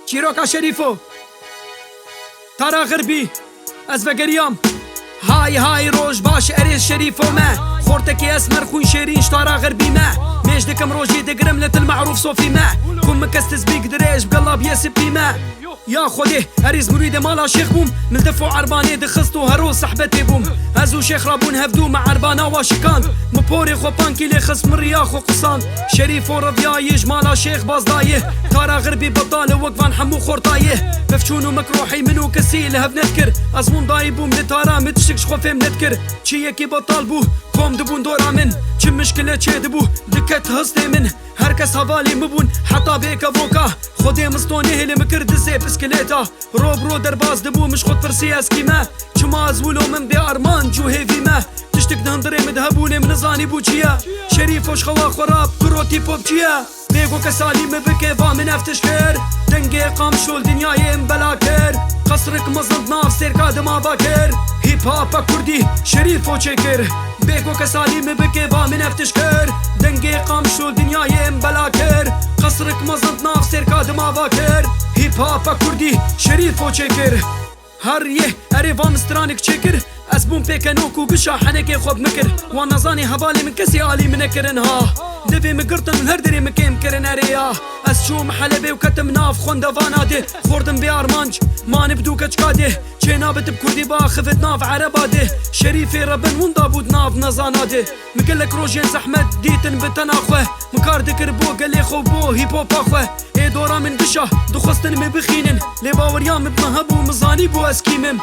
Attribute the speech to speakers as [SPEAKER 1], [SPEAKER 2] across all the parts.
[SPEAKER 1] چیرۆکا شەریفۆ تارا غربی ئەس بەگەریام های های ڕۆژ باش ئەرێز شەریفۆمە خۆرتەکی ئەسمەر خوون شێرین تارا غربیمە مێژ دەکەم ڕۆژی دەگرم لە تل معروف سۆفیمە کوم کەستس بیگ درێژ بگەڵا بێسپیمە یا خودێ ئەریز مروی دەماڵا شێخ بووم من دەفۆ عربانێ دەخست و هەرۆ سەحبەتێ بووم ئەزوو شێخ ڕابوون هەفتوو مە عرباناوا شکاند مپۆرێ خۆپانکی لێ خست مڕیا خۆ قوساند شەریف و ڕەڤیایش ماڵا شێخ بازدایە تارا غربی بەتالە وەکوان هەموو خۆرتایە بەفچوون و مەکرۆحی من و کەسی لە هەڤنەت کرد ئەزمون دایی بووم لە تارا من تشتێکش خۆ فێم نەت کرد چی یەکی بەتال بوو کۆم دەبوون دۆرا من چ مشکلە چێ دەبوو دکەت هەستێ من هەرکەس هەڤالی مبوون حتا بێکە بۆکە خودێ مستۆنێ هێلێ مکرد دزێ پسکلێتە ڕۆبڕۆ دەرباز دەبوو مش خۆت پرسی ئەسکیمە چما ئەزوولۆ من بێ ئەرمان جوو هێڤیمە تشتێک هەندڕێ من هەبوو لێ منەزانی بوو چییە شەریفۆش خەوا خۆراپ کڕۆتی پۆپ چییە بێگۆ کە سالی من بکێ با من ئەفتش کرد دەنگێ قام شۆل دنیایێم بەلا کرد قەسرک مەزند ناف سێرکا دەماوا کرد هیپ هاپە کوردی شەریفۆ چێ کرد بێگۆ کە سالی من بکێ با من ئەفتش کرد دەنگێ قام شۆل دنیایێم بەلا کرد قەسرک مەزند ناف سێرکا دەماوا کرد هیپ هاپە کوردی شەریفۆ چێ کرد هەر یێ ئەرێ ڤامسترانێک چێ کرد ئەس بووم پێکەنۆک و گشا حەنێکێ خۆب مکرد وان نەزانی هەڤالی من کەسی عالی منەکردن ها دەبێ مگرتن و هەر دەرێ مکێم کردن ئەرێیا ئەس چووم حەلەبێ و کەتم ناف خۆندەڤانا دێ خوردم بێ ئارمانج مانە بدوو کەچکا دێ چێ نابتب کوردی با خفت ناف عەرەبا دێ شەریفێ ڕەبن وندا بود ناف نەزانا دێ مگەلک ڕۆژێن زەحمەت دیتن بتەنا خوێ مکار دەکرد بۆ گەلێ خۆ بۆ هیپۆپا خوێ ئێ دۆرا من گشا دخواستن من بخینن لێ باوەریان مبمە هەبوو مزانی بۆ ئەسکیمم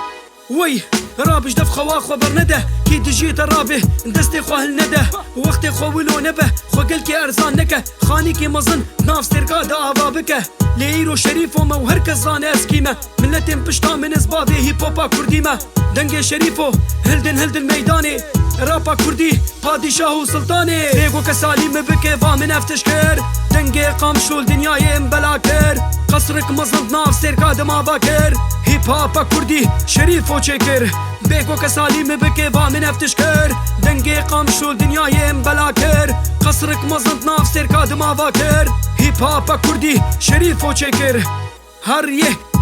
[SPEAKER 1] وی رابش دف خوا خو برنده کی دجیت رابه دستی خو هل نده وقت خو ولو نبه خو قل کی ارزان نکه خانی کی مزن ناف سرقا دا آوا بکه لیرو شریف و مو هر کس زان اسکیمه ملتیم پشتا من اسبابه هیپ هاپا کردیمه دنگ شریفو هلدن میدانی راپا کردی پادشاه و سلطانی بیگو کسالی مبکه و من افتش کرد دنگ قام شول دنیایم بلا کرد قصرک مزند ناف سرقا دماوا کرد هیپ هاپا کردی شریفو چه کرد بیگو کسالی مبکه و من افتش کرد دنگ قام شول دنیایم بلا کرد قصرک مزند ناف سرقا دماوا کرد هیپ هاپا کردی شریفو چه کرد هر یه